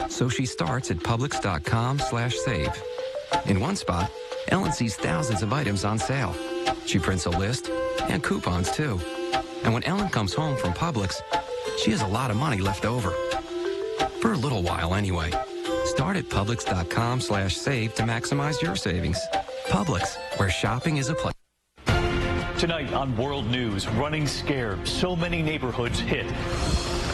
So she starts at Publix.com/save. In one spot, Ellen sees thousands of items on sale. She prints a list and coupons too. And when Ellen comes home from Publix, she has a lot of money left over. For a little while anyway. Start at Publix.com/save to maximize your savings. Publix, where shopping is a pleasure. Tonight on World News, running scared. So many neighborhoods hit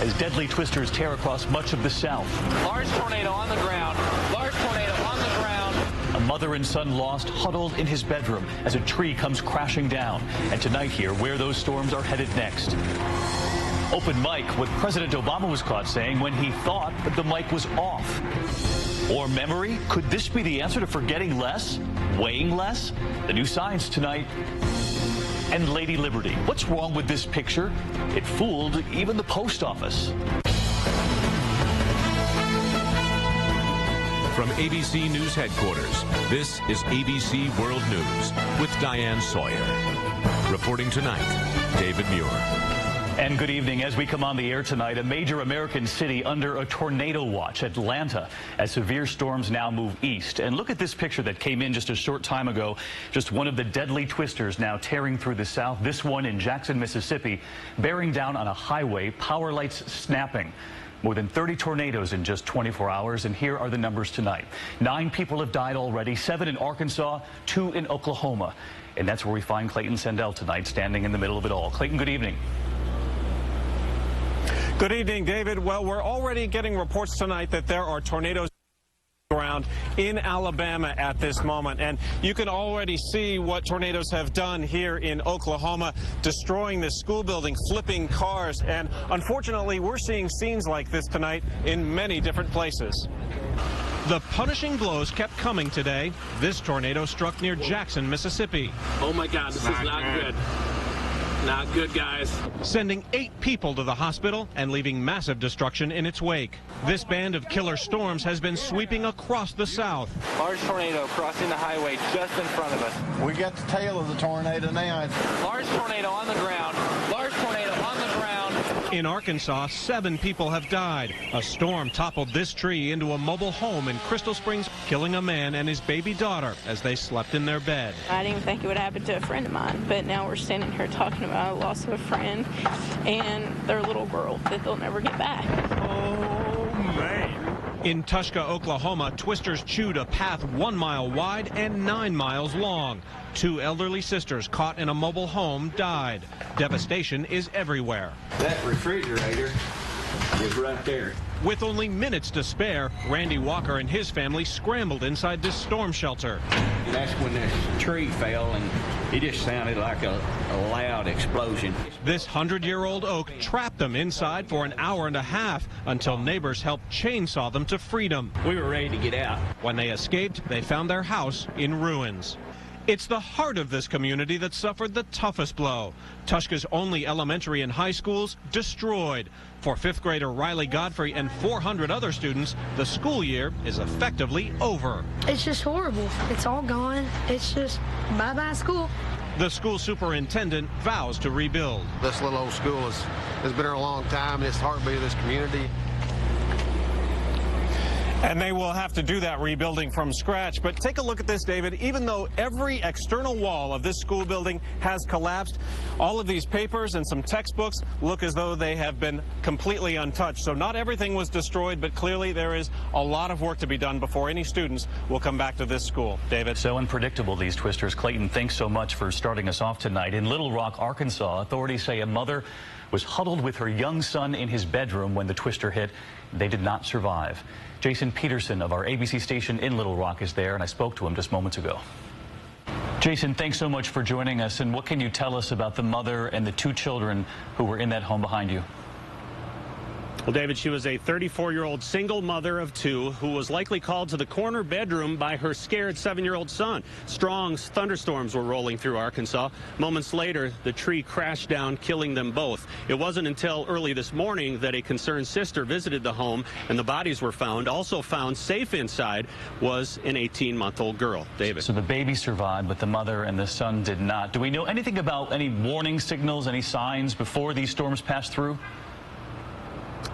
as deadly twisters tear across much of the South. Large tornado on the ground. Large tornado on the ground. A mother and son lost, huddled in his bedroom as a tree comes crashing down. And tonight here, where those storms are headed next. Open mic, what President Obama was caught saying when he thought that the mic was off. Or memory? Could this be the answer to forgetting less? Weighing less? The new science tonight. And Lady Liberty. What's wrong with this picture? It fooled even the post office. From ABC News headquarters, this is ABC World News with Diane Sawyer. Reporting tonight, David Muir. And good evening. As we come on the air tonight, a major American city under a tornado watch, Atlanta, as severe storms now move east. And look at this picture that came in just a short time ago. Just one of the deadly twisters now tearing through the South. This one in Jackson, Mississippi, bearing down on a highway, power lights snapping. More than 30 tornadoes in just 24 hours, and here are the numbers tonight. 9 people have died already, 7 in Arkansas, 2 in Oklahoma. And that's where we find Clayton Sandell tonight, standing in the middle of it all. Clayton, good evening. Good evening, David. Well, we're already getting reports tonight that there are tornadoes around in Alabama at this moment, and you can already see what tornadoes have done here in Oklahoma, destroying this school building, flipping cars, and unfortunately we're seeing scenes like this tonight in many different places. The punishing blows kept coming today. This tornado struck near Jackson, Mississippi. Oh my God, this is not good. Not good, guys. Sending 8 people to the hospital and leaving massive destruction in its wake. This band of killer storms has been sweeping across the South. Large tornado crossing the highway just in front of us. We got the tail of the tornado now. Large tornado on the ground. Large tornado on the ground. In Arkansas, 7 people have died. A storm toppled this tree into a mobile home in Crystal Springs, killing a man and his baby daughter as they slept in their bed. I didn't even think it would happen to a friend of mine, but now we're standing here talking about a loss of a friend and their little girl that they'll never get back. Oh, man. In Tushka, Oklahoma, twisters chewed a path 1 mile wide and 9 miles long. 2 elderly sisters caught in a mobile home died. Devastation is everywhere. That refrigerator is right there. With only minutes to spare, Randy Walker and his family scrambled inside this storm shelter. That's when this tree fell, and it just sounded like a loud explosion. This 100-year-old oak trapped them inside for an hour and a half until neighbors helped chainsaw them to freedom. We were ready to get out. When they escaped, they found their house in ruins. It's the heart of this community that suffered the toughest blow. Tushka's only elementary and high schools destroyed. For 5th grader Riley Godfrey and 400 other students, the school year is effectively over. It's just horrible. It's all gone. It's just bye-bye school. The school superintendent vows to rebuild. This little old school has been here a long time, and it's the heartbeat of this community. And they will have to do that rebuilding from scratch. But take a look at this, David. Even though every external wall of this school building has collapsed, all of these papers and some textbooks look as though they have been completely untouched. So not everything was destroyed, but clearly there is a lot of work to be done before any students will come back to this school. David. So unpredictable, these twisters. Clayton, thanks so much for starting us off tonight. In Little Rock, Arkansas, authorities say a mother was huddled with her young son in his bedroom when the twister hit. They did not survive. Jason Peterson of our ABC station in Little Rock is there, and I spoke to him just moments ago. Jason, thanks so much for joining us. And what can you tell us about the mother and the 2 children who were in that home behind you? Well, David, she was a 34-year-old single mother of 2 who was likely called to the corner bedroom by her scared 7-year-old son. Strong thunderstorms were rolling through Arkansas. Moments later, the tree crashed down, killing them both. It wasn't until early this morning that a concerned sister visited the home and the bodies were found. Also found safe inside was an 18-month-old girl. David. So the baby survived, but the mother and the son did not. Do we know anything about any warning signals, any signs before these storms passed through?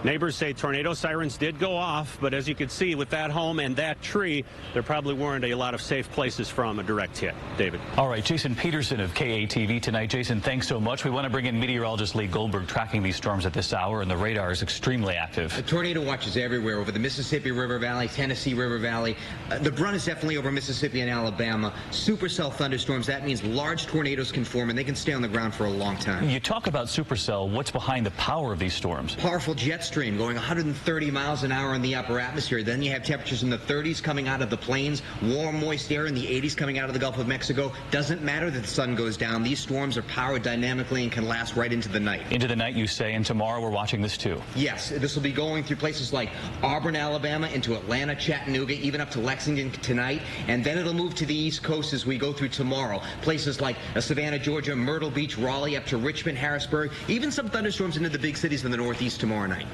Neighbors say tornado sirens did go off, but as you can see with that home and that tree, there probably weren't a lot of safe places from a direct hit. David. All right, Jason Peterson of KATV tonight. Jason, thanks so much. We want to bring in meteorologist Lee Goldberg tracking these storms at this hour, and the radar is extremely active. A tornado watch is everywhere over the Mississippi River Valley, Tennessee River Valley. The brunt is definitely over Mississippi and Alabama. Supercell thunderstorms, that means large tornadoes can form, and they can stay on the ground for a long time. You talk about supercell. What's behind the power of these storms? Powerful jet stream going 130 miles an hour in the upper atmosphere. Then you have temperatures in the 30s coming out of the plains, warm, moist air in the 80s coming out of the Gulf of Mexico. Doesn't matter that the sun goes down. These storms are powered dynamically and can last right into the night. Into the night, you say, and tomorrow we're watching this too. Yes, this will be going through places like Auburn, Alabama, into Atlanta, Chattanooga, even up to Lexington tonight, and then it'll move to the East Coast as we go through tomorrow. Places like Savannah, Georgia, Myrtle Beach, Raleigh, up to Richmond, Harrisburg, even some thunderstorms into the big cities in the Northeast tomorrow night.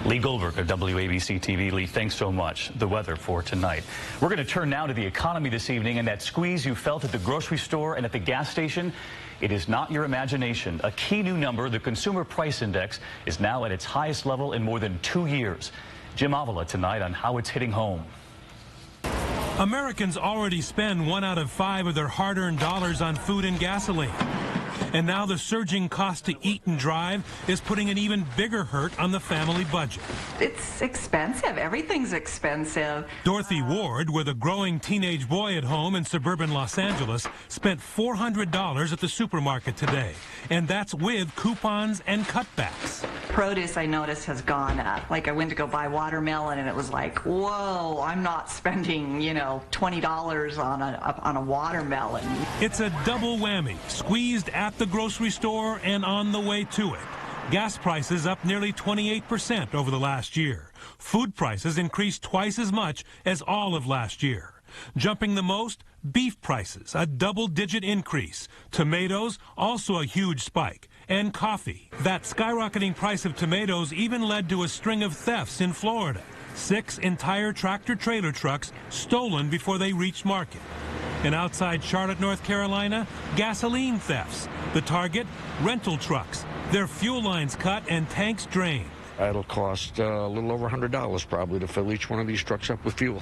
Lee Goldberg of WABC TV. Lee, thanks so much. The weather for tonight. We're going to turn now to the economy this evening, and that squeeze you felt at the grocery store and at the gas station. It is not your imagination. A key new number, the Consumer Price Index, is now at its highest level in more than 2 years. Jim Avila tonight on how it's hitting home. Americans already spend 1 out of 5 of their hard-earned dollars on food and gasoline. And now the surging cost to eat and drive is putting an even bigger hurt on the family budget. It's expensive. Everything's expensive. Dorothy Ward, with a growing teenage boy at home in suburban Los Angeles, spent $400 at the supermarket today. And that's with coupons and cutbacks. Produce, I noticed, has gone up. Like, I went to go buy watermelon, and it was like, whoa, I'm not spending, $20 on a watermelon. It's a double whammy, squeezed at the grocery store and on the way to it. Gas prices up nearly 28% over the last year. Food prices increased twice as much as all of last year. Jumping the most, beef prices, a double-digit increase. Tomatoes, also a huge spike. And coffee. That skyrocketing price of tomatoes even led to a string of thefts in Florida. 6 entire tractor-trailer trucks stolen before they reached market. And outside Charlotte, North Carolina, gasoline thefts. The target, rental trucks. Their fuel lines cut and tanks drained. It'll cost a little over $100 probably to fill each one of these trucks up with fuel.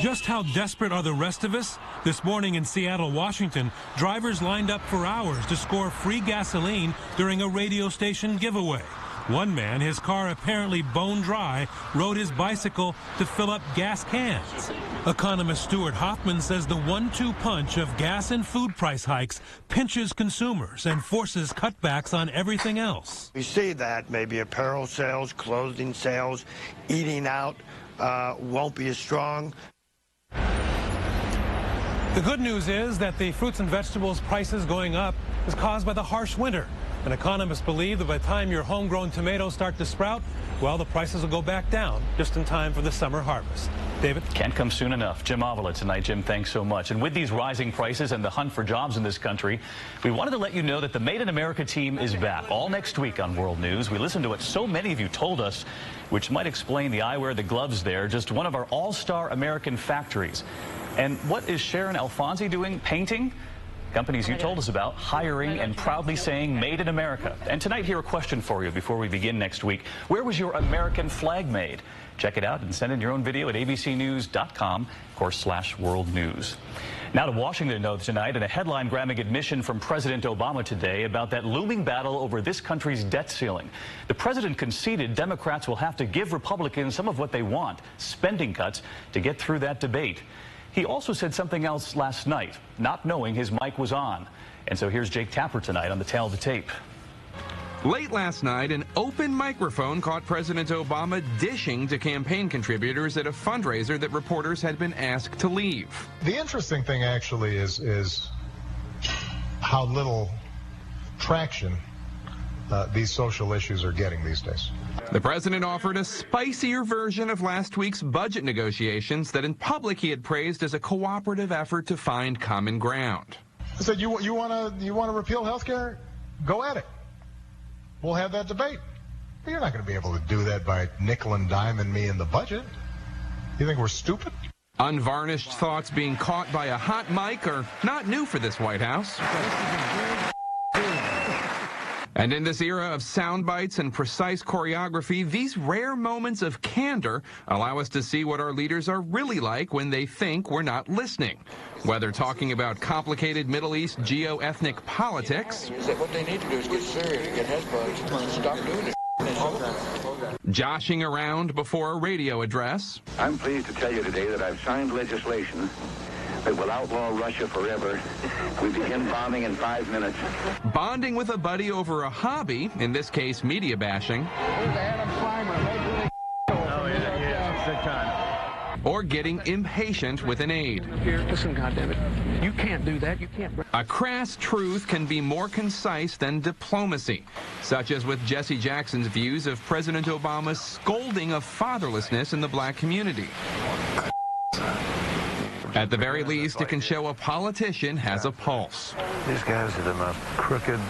Just how desperate are the rest of us? This morning in Seattle, Washington, drivers lined up for hours to score free gasoline during a radio station giveaway. One man, his car apparently bone dry, rode his bicycle to fill up gas cans. Economist Stuart Hoffman says the 1-2 punch of gas and food price hikes pinches consumers and forces cutbacks on everything else. We see that maybe apparel sales, clothing sales, eating out won't be as strong. The good news is that the fruits and vegetables prices going up is caused by the harsh winter. And economists believe that by the time your homegrown tomatoes start to sprout, well, the prices will go back down just in time for the summer harvest. David? Can't come soon enough. Jim Avila tonight. Jim, thanks so much. And with these rising prices and the hunt for jobs in this country, we wanted to let you know that the Made in America team is back all next week on World News. We listened to what so many of you told us, which might explain the eyewear, the gloves there, just one of our all-star American factories. And what is Sharon Alfonsi doing? Painting? Companies you told us about, hiring and proudly saying Made in America. And tonight, here a question for you before we begin next week. Where was your American flag made? Check it out and send in your own video at abcnews.com/world news. Now to Washington tonight, and a headline-grabbing admission from President Obama today about that looming battle over this country's debt ceiling. The president conceded Democrats will have to give Republicans some of what they want, spending cuts, to get through that debate. He also said something else last night, not knowing his mic was on. And so here's Jake Tapper tonight on the tail of the tape. Late last night, an open microphone caught President Obama dishing to campaign contributors at a fundraiser that reporters had been asked to leave. The interesting thing actually is how little traction these social issues are getting these days. The president offered a spicier version of last week's budget negotiations that in public he had praised as a cooperative effort to find common ground. I said, you want to repeal health care? Go at it. We'll have that debate. But you're not going to be able to do that by nickel and diming me in the budget. You think we're stupid? Unvarnished thoughts being caught by a hot mic are not new for this White House. And in this era of sound bites and precise choreography, these rare moments of candor allow us to see what our leaders are really like when they think we're not listening. Whether talking about complicated Middle East geo-ethnic politics, What they need to do is get Syria to get Hezbollah to stop doing it. joshing around before a radio address. I'm pleased to tell you today that I've signed legislation that will outlaw Russia forever. We begin bombing in 5 minutes. Bonding with a buddy over a hobby, in this case media bashing. Or getting impatient with an aide. Here, listen, goddammit. You can't do that. You can't. A crass truth can be more concise than diplomacy, such as with Jesse Jackson's views of President Obama's scolding of fatherlessness in the black community. At the very least, it can show a politician has a pulse. These guys are the most crooked,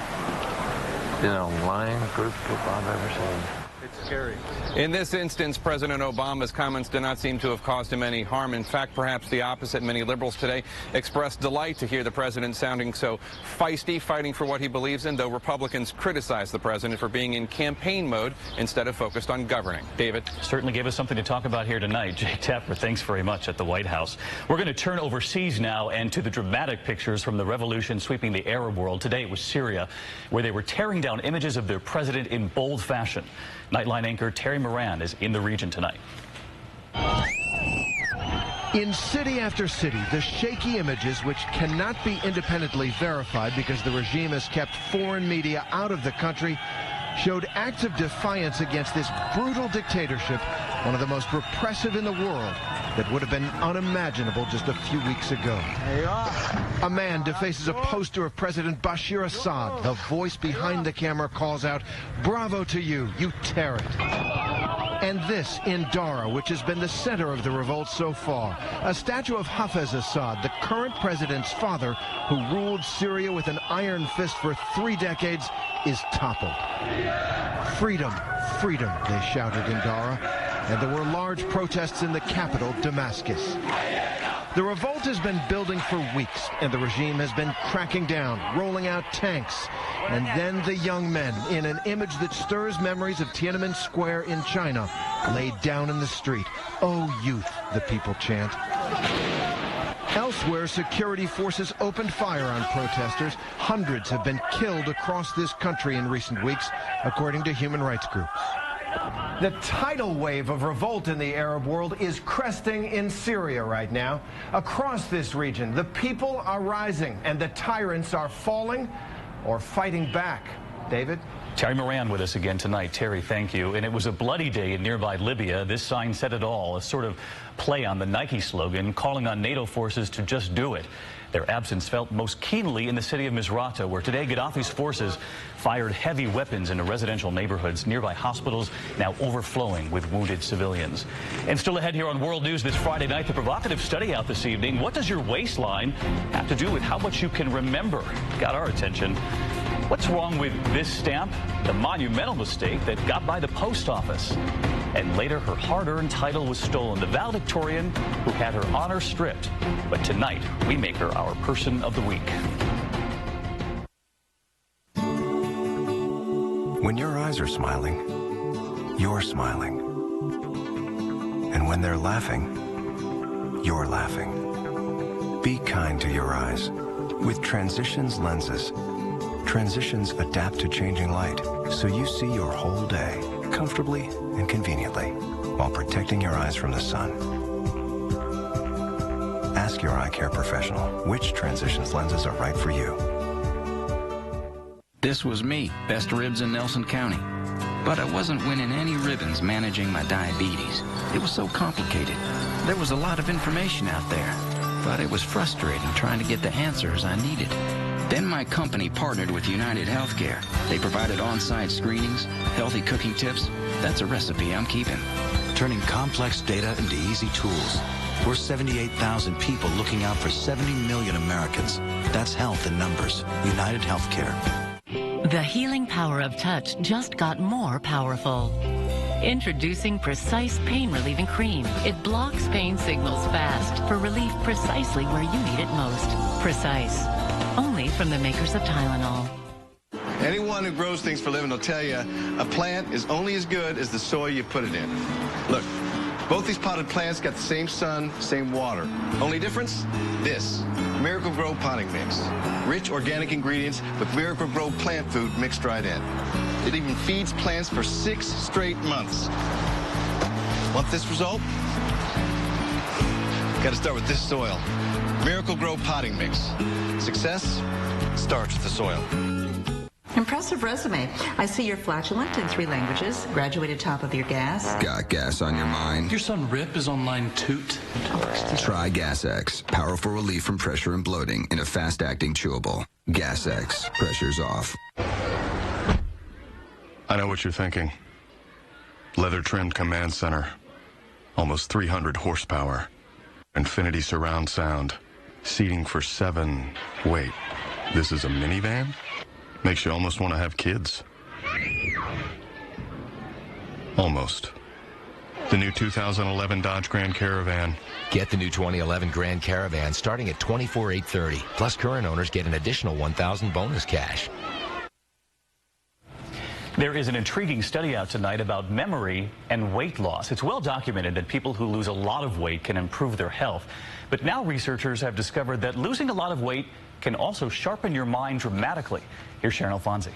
lying group of people I've ever seen. It's scary. In this instance, President Obama's comments do not seem to have caused him any harm. In fact, perhaps the opposite. Many liberals today expressed delight to hear the president sounding so feisty, fighting for what he believes in, though Republicans criticize the president for being in campaign mode instead of focused on governing. David? Certainly gave us something to talk about here tonight. Jake Tapper, thanks very much at the White House. We're going to turn overseas now and to the dramatic pictures from the revolution sweeping the Arab world. Today it was Syria, where they were tearing down images of their president in bold fashion. Nightline anchor Terry Moran is in the region tonight. In city after city, the shaky images, which cannot be independently verified because the regime has kept foreign media out of the country, showed acts of defiance against this brutal dictatorship, one of the most repressive in the world, that would have been unimaginable just a few weeks ago. A man defaces a poster of President Bashir Assad. The voice behind the camera calls out, "Bravo to you, you tear it." And this in Dara, which has been the center of the revolt so far. A statue of Hafez Assad, the current president's father, who ruled Syria with an iron fist for 3 decades, is toppled. Freedom, freedom, they shouted in Dara. And there were large protests in the capital, Damascus. The revolt has been building for weeks, and the regime has been cracking down, rolling out tanks. And then the young men, in an image that stirs memories of Tiananmen Square in China, laid down in the street. "Oh, youth," the people chant. Elsewhere, security forces opened fire on protesters. Hundreds have been killed across this country in recent weeks, according to human rights groups. The tidal wave of revolt in the Arab world is cresting in Syria right now. Across this region, the people are rising and the tyrants are falling or fighting back. David? Terry Moran with us again tonight. Terry, thank you. And it was a bloody day in nearby Libya. This sign said it all, a sort of play on the Nike slogan, calling on NATO forces to just do it. Their absence felt most keenly in the city of Misrata, where today Gaddafi's forces fired heavy weapons into residential neighborhoods, nearby hospitals now overflowing with wounded civilians. And still ahead here on World News this Friday night, the provocative study out this evening. What does your waistline have to do with how much you can remember? Got our attention. What's wrong with this stamp? The monumental mistake that got by the post office. And later, her hard-earned title was stolen. The valedictorian who had her honor stripped. But tonight, we make her our Person of the Week. When your eyes are smiling, you're smiling. And when they're laughing, you're laughing. Be kind to your eyes. With Transitions lenses, Transitions adapt to changing light, so you see your whole day comfortably and conveniently while protecting your eyes from the sun. Ask your eye care professional which Transitions lenses are right for you. This was me, best ribs in Nelson County. But I wasn't winning any ribbons managing my diabetes. It was so complicated. There was a lot of information out there, but it was frustrating trying to get the answers I needed. Then my company partnered with United Healthcare. They provided on-site screenings, healthy cooking tips. That's a recipe I'm keeping. Turning complex data into easy tools. We're 78,000 people looking out for 70 million Americans. That's health in numbers. United Healthcare. The healing power of touch just got more powerful. Introducing Precise Pain Relieving Cream. It blocks pain signals fast for relief precisely where you need it most. Precise. Only from the makers of Tylenol. Anyone anyone who grows things for a living will tell you a plant is only as good as the soil you put it in. Look, both these potted plants got the same sun, same water. Only difference? This. Miracle-Gro potting mix. Rich organic ingredients with Miracle-Gro plant food mixed right in. It even feeds plants for 6 straight months. Want this result? Got to start with this soil. Miracle-Gro potting mix. Success starts with the soil. Impressive resume. I see you're flatulent in 3 languages, graduated top of your gas. Got gas on your mind? Your son Rip is on line toot. Try Gas X. Powerful relief from pressure and bloating in a fast-acting chewable. Gas X. Pressure's off. I know what you're thinking. Leather-trimmed command center. Almost 300 horsepower. Infinity surround sound. Seating for 7. Wait, this is a minivan? Makes you almost want to have kids. Almost. The new 2011 Dodge Grand Caravan. Get the new 2011 Grand Caravan starting at $24,830. Plus current owners get an additional $1,000 bonus cash. There is an intriguing study out tonight about memory and weight loss. It's well documented that people who lose a lot of weight can improve their health. But now researchers have discovered that losing a lot of weight can also sharpen your mind dramatically. Here's Sharon Alfonsi.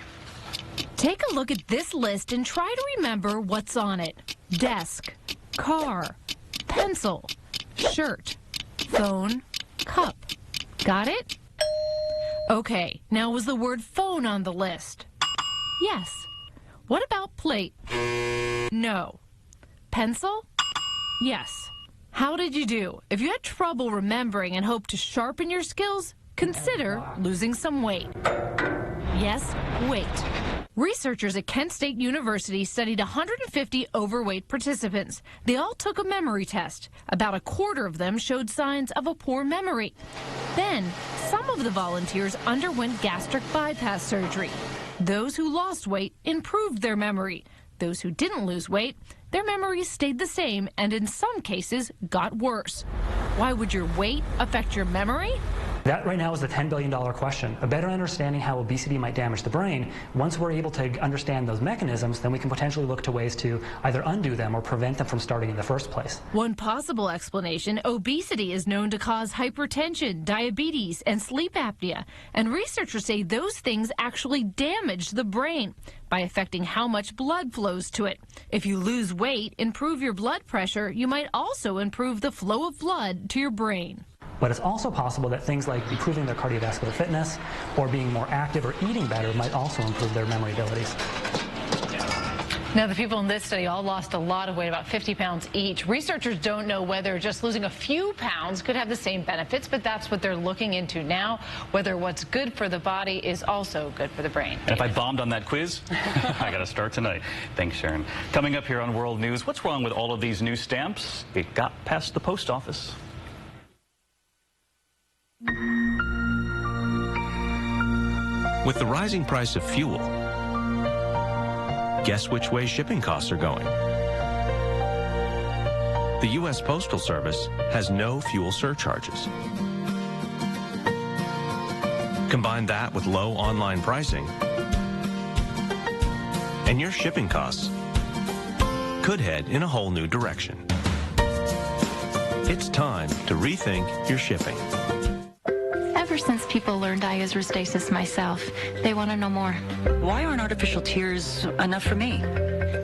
Take a look at this list and try to remember what's on it. Desk, car, pencil, shirt, phone, cup. Got it? Okay, now was the word phone on the list? Yes. What about plate? No. Pencil? Yes. How did you do? If you had trouble remembering and hope to sharpen your skills, consider losing some weight. Yes, weight. Researchers at Kent State University studied 150 overweight participants. They all took a memory test. About a quarter of them showed signs of a poor memory. Then, some of the volunteers underwent gastric bypass surgery. Those who lost weight improved their memory. Those who didn't lose weight, their memories stayed the same and in some cases got worse. Why would your weight affect your memory? That right now is the $10 billion question. A better understanding how obesity might damage the brain. Once we're able to understand those mechanisms, then we can potentially look to ways to either undo them or prevent them from starting in the first place. One possible explanation, obesity is known to cause hypertension, diabetes, and sleep apnea. And researchers say those things actually damage the brain by affecting how much blood flows to it. If you lose weight, improve your blood pressure, you might also improve the flow of blood to your brain. But it's also possible that things like improving their cardiovascular fitness or being more active or eating better might also improve their memory abilities. Now, the people in this study all lost a lot of weight, about 50 pounds each. Researchers don't know whether just losing a few pounds could have the same benefits, but that's what they're looking into now, whether what's good for the body is also good for the brain. And if I bombed on that quiz, I got to start tonight. Thanks, Sharon. Coming up here on World News, what's wrong with all of these new stamps? It got past the post office. With the rising price of fuel, guess which way shipping costs are going? The U.S. Postal Service has no fuel surcharges. Combine that with low online pricing, and your shipping costs could head in a whole new direction. It's time to rethink your shipping. Ever since people learned I use Restasis myself, they want to know more. Why aren't artificial tears enough for me?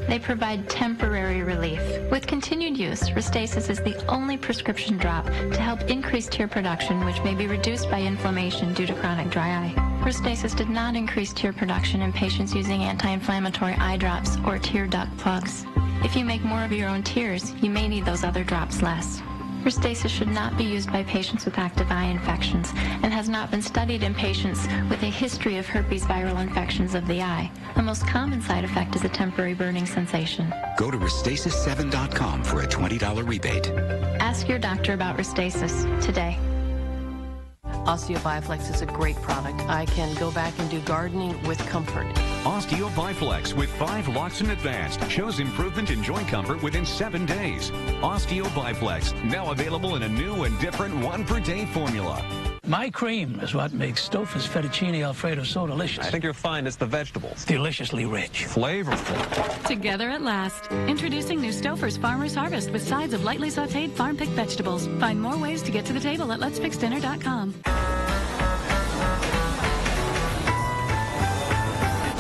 They provide temporary relief. With continued use, Restasis is the only prescription drop to help increase tear production, which may be reduced by inflammation due to chronic dry eye. Restasis did not increase tear production in patients using anti-inflammatory eye drops or tear duct plugs. If you make more of your own tears, you may need those other drops less. Restasis should not be used by patients with active eye infections and has not been studied in patients with a history of herpes viral infections of the eye. The most common side effect is a temporary burning sensation. Go to Restasis7.com for a $20 rebate. Ask your doctor about Restasis today. Osteo-Bi-Flex is a great product. I can go back and do gardening with comfort. Osteo-Bi-Flex with 5 Loxin Advanced shows improvement in joint comfort within 7 days. Osteo-Bi-Flex, now available in a new and different 1 per day formula. My cream is what makes Stouffer's fettuccine Alfredo so delicious. I think you'll find it's the vegetables. Deliciously rich. Flavorful. Together at last. Introducing new Stouffer's Farmer's Harvest with sides of lightly sautéed farm-picked vegetables. Find more ways to get to the table at letsfixdinner.com.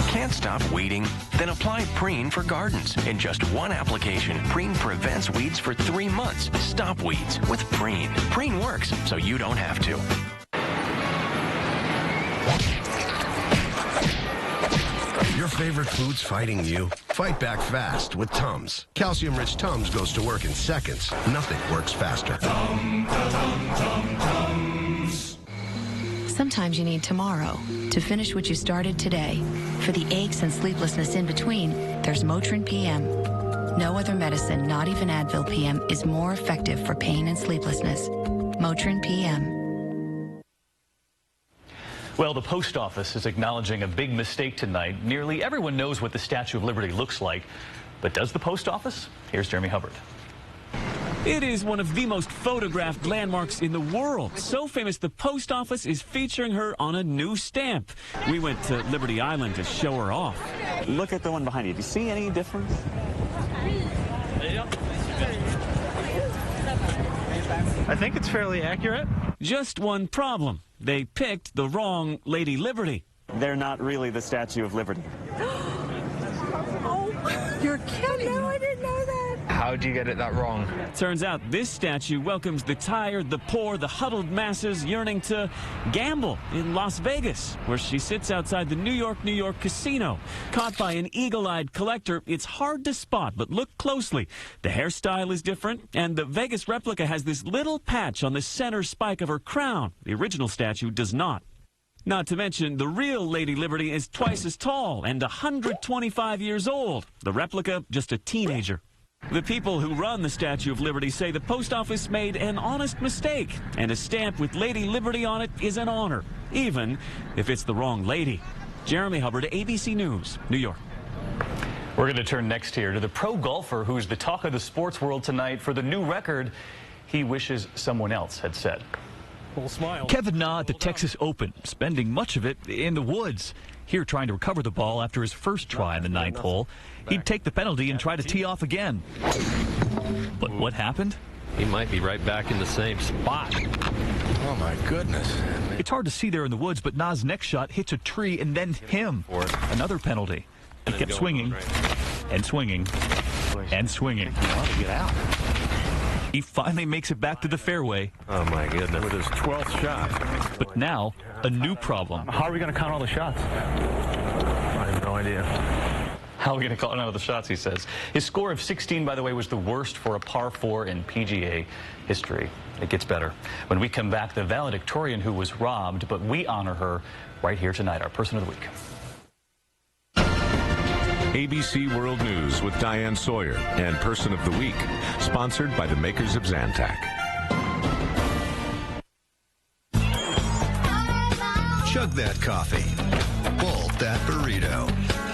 Can't stop weeding? Then apply Preen for gardens. In just one application, Preen prevents weeds for 3 months. Stop weeds with Preen. Preen works, so you don't have to. Your favorite food's fighting you? Fight back fast with Tums. Calcium-rich Tums goes to work in seconds. Nothing works faster. Sometimes you need tomorrow to finish what you started today. For the aches and sleeplessness in between, there's Motrin PM. No other medicine, not even Advil PM, is more effective for pain and sleeplessness. Motrin PM. Well, the post office is acknowledging a big mistake tonight. Nearly everyone knows what the Statue of Liberty looks like. But does the post office? Here's Jeremy Hubbard. It is one of the most photographed landmarks in the world. So famous, the post office is featuring her on a new stamp. We went to Liberty Island to show her off. Look at the one behind you. Do you see any difference? I think it's fairly accurate. Just one problem. They picked the wrong Lady Liberty. They're not really the Statue of Liberty. You're kidding. No, I didn't know that. How'd you get it that wrong? Turns out this statue welcomes the tired, the poor, the huddled masses yearning to gamble in Las Vegas, where she sits outside the New York casino. Caught by an eagle-eyed collector, it's hard to spot, but look closely. The hairstyle is different, and the Vegas replica has this little patch on the center spike of her crown. The original statue does not. Not to mention, the real Lady Liberty is twice as tall and 125 years old. The replica, just a teenager. The people who run the Statue of Liberty say the post office made an honest mistake, and a stamp with Lady Liberty on it is an honor, even if it's the wrong lady. Jeremy Hubbard, ABC News, New York. We're going to turn next here to the pro golfer who's the talk of the sports world tonight for the new record he wishes someone else had set. Full smile. Kevin Na at the Texas Open, spending much of it in the woods. Here trying to recover the ball after his first try in the 9th hole. He'd take the penalty and try to tee off again. But what happened? He might be right back in the same spot. Oh, my goodness. It's hard to see there in the woods, but Na's next shot hits a tree and then him. Another penalty. He kept swinging and swinging and swinging. Get out. He finally makes it back to the fairway. Oh, my goodness. With his 12th shot. But now, a new problem. How are we going to count all the shots? I have no idea. How are we going to count all the shots, he says. His score of 16, by the way, was the worst for a par 4 in PGA history. It gets better. When we come back, the valedictorian who was robbed, but we honor her right here tonight, our Person of the Week. ABC World News with Diane Sawyer and Person of the Week, sponsored by the makers of Zantac. Chug that coffee. Bolt that burrito.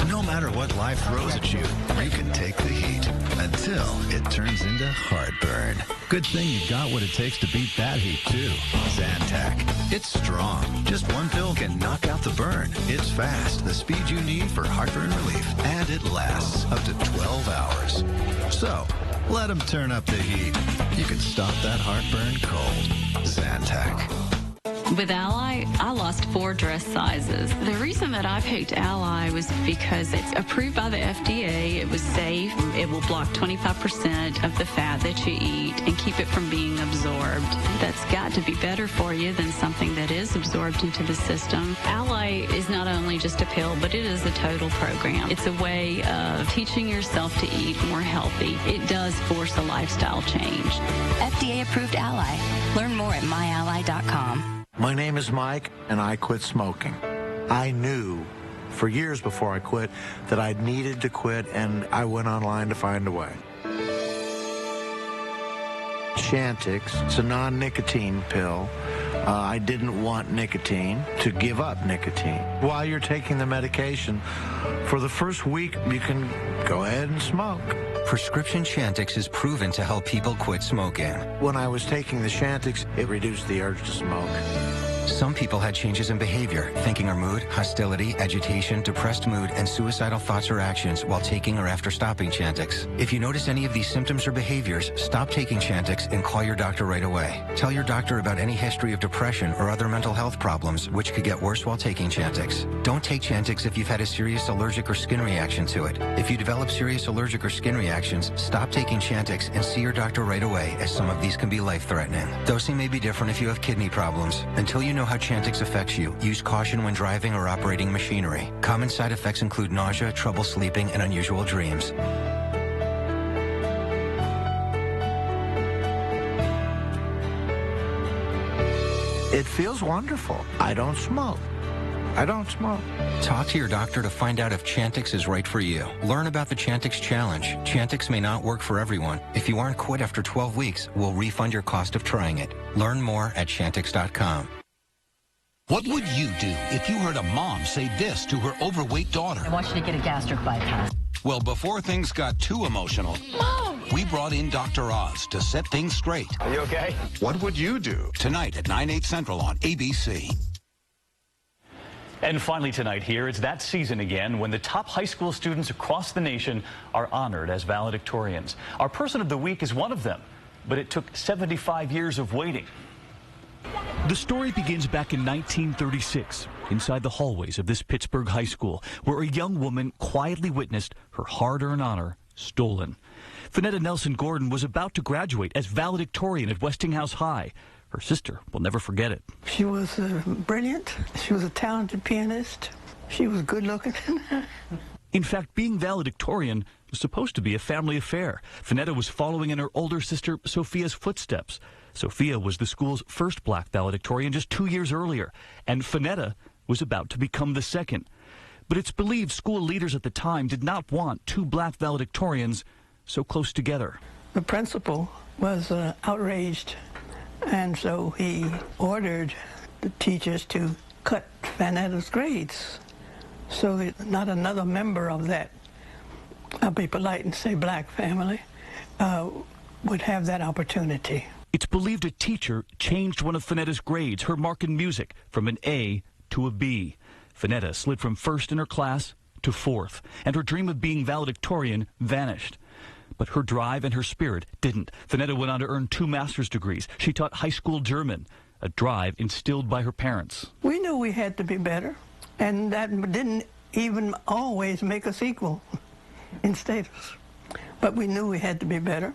No matter what life throws at you, you can take the heat until it turns into heartburn. Good thing you got what it takes to beat that heat, too. Zantac. It's strong. Just one pill can knock out the burn. It's fast, the speed you need for heartburn relief, and it lasts up to 12 hours. So, let them turn up the heat. You can stop that heartburn cold. Zantac. With Ally, I lost 4 dress sizes. The reason that I picked Ally was because it's approved by the FDA. It was safe. It will block 25% of the fat that you eat and keep it from being absorbed. That's got to be better for you than something that is absorbed into the system. Ally is not only just a pill, but it is a total program. It's a way of teaching yourself to eat more healthy. It does force a lifestyle change. FDA-approved Ally. Learn more at myally.com. My name is Mike, and I quit smoking. I knew for years before I quit that I needed to quit, and I went online to find a way. Chantix, it's a non-nicotine pill. I didn't want nicotine, to give up nicotine. While you're taking the medication, for the first week, you can go ahead and smoke. Prescription Chantix is proven to help people quit smoking. When I was taking the Chantix, it reduced the urge to smoke. Some people had changes in behavior, thinking or mood, hostility, agitation, depressed mood, and suicidal thoughts or actions while taking or after stopping Chantix. If you notice any of these symptoms or behaviors, stop taking Chantix and call your doctor right away. Tell your doctor about any history of depression or other mental health problems which could get worse while taking Chantix. Don't take Chantix if you've had a serious allergic or skin reaction to it. If you develop serious allergic or skin reactions, stop taking Chantix and see your doctor right away, as some of these can be life-threatening. Dosing may be different if you have kidney problems. Until you know how Chantix affects you, use caution when driving or operating machinery. Common side effects include nausea, trouble sleeping, and unusual dreams. It feels wonderful. I don't smoke. I don't smoke. Talk to your doctor to find out if Chantix is right for you. Learn about the Chantix Challenge. Chantix may not work for everyone. If you aren't quit after 12 weeks, we'll refund your cost of trying it. Learn more at Chantix.com. What would you do if you heard a mom say this to her overweight daughter? I want you to get a gastric bypass. Well, before things got too emotional, Mom! We brought in Dr. Oz to set things straight. Are you okay? What would you do? Tonight at 9/8 Central on ABC. And finally tonight here, it's that season again when the top high school students across the nation are honored as valedictorians. Our person of the week is one of them, but it took 75 years of waiting. The story begins back in 1936, inside the hallways of this Pittsburgh high school, where a young woman quietly witnessed her hard-earned honor stolen. Finetta Nelson Gordon was about to graduate as valedictorian at Westinghouse High. Her sister will never forget it. She was brilliant. She was a talented pianist. She was good looking. In fact, being valedictorian was supposed to be a family affair. Finetta was following in her older sister Sophia's footsteps. Sophia was the school's first black valedictorian just 2 years earlier, and Finetta was about to become the second. But it's believed school leaders at the time did not want two black valedictorians so close together. The principal was outraged, and so he ordered the teachers to cut Finetta's grades so that not another member of that, I'll be polite and say black family, would have that opportunity. It's believed a teacher changed one of Finetta's grades, her mark in music, from an A to a B. Finetta slid from first in her class to fourth, and her dream of being valedictorian vanished. But her drive and her spirit didn't. Finetta went on to earn 2 master's degrees. She taught high school German, a drive instilled by her parents. We knew we had to be better, and that didn't even always make us equal in status. But we knew we had to be better.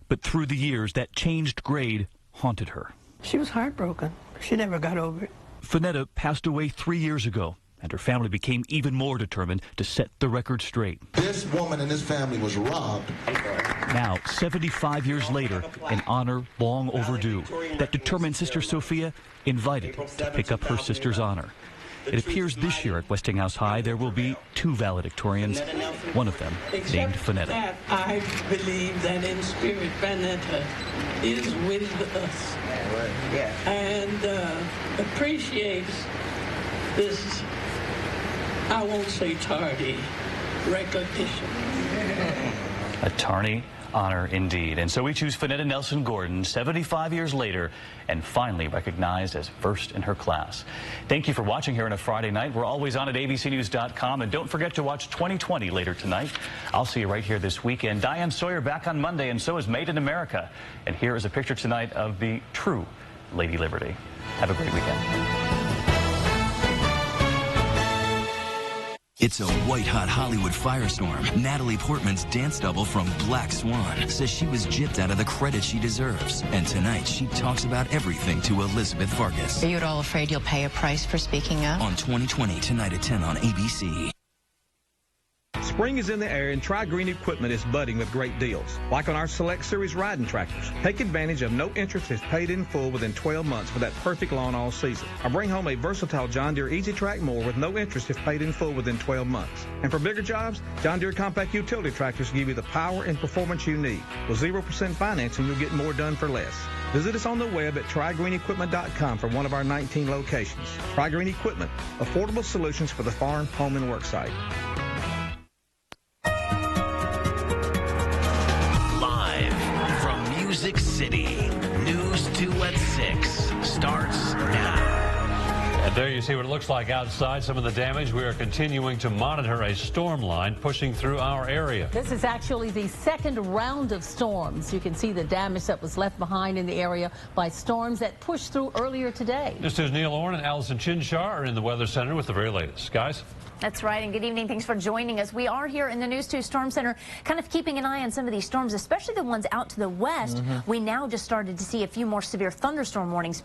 But through the years, that changed grade haunted her. She was heartbroken. She never got over it. Finetta passed away 3 years ago, and her family became even more determined to set the record straight. This woman and this family was robbed. Now, 75 years later, an honor long overdue. That determined Sister Sophia invited to pick up her sister's honor. It appears this year at Westinghouse High there will be 2 valedictorians, one of them named Finetta. I believe that in spirit Finetta is with us and appreciates this, I won't say tardy, recognition. A tardy honor indeed. And so we choose Finetta Nelson Gordon 75 years later and finally recognized as first in her class. Thank you for watching here on a Friday night. We're always on at abcnews.com, and don't forget to watch 2020 later tonight. I'll see you right here this weekend. Diane Sawyer back on Monday, and so is Made in America. And here is a picture tonight of the true Lady Liberty. Have a great weekend. It's a white-hot Hollywood firestorm. Natalie Portman's dance double from Black Swan says she was gypped out of the credit she deserves. And tonight, she talks about everything to Elizabeth Farkas. Are you at all afraid you'll pay a price for speaking up? On 2020, tonight at 10 on ABC. Spring is in the air, and Tri-Green Equipment is budding with great deals, like on our Select Series riding tractors. Take advantage of no interest is paid in full within 12 months for that perfect lawn all season. Or bring home a versatile John Deere Easy Track mower with no interest if paid in full within 12 months. And for bigger jobs, John Deere Compact Utility Tractors give you the power and performance you need. With 0% financing, you'll get more done for less. Visit us on the web at TriGreenEquipment.com for one of our 19 locations. Tri-Green Equipment, affordable solutions for the farm, home, and work site. Music City. News 2 at 6 starts now. And there you see what it looks like outside, some of the damage. We are continuing to monitor a storm line pushing through our area. This is actually the second round of storms. You can see the damage that was left behind in the area by storms that pushed through earlier today. Just as Neil Orr and Allison Chinchar are in the Weather Center with the very latest. Guys? That's right, and good evening. Thanks for joining us. We are here in the News 2 Storm Center, kind of keeping an eye on some of these storms, especially the ones out to the west. We now just started to see a few more severe thunderstorm warnings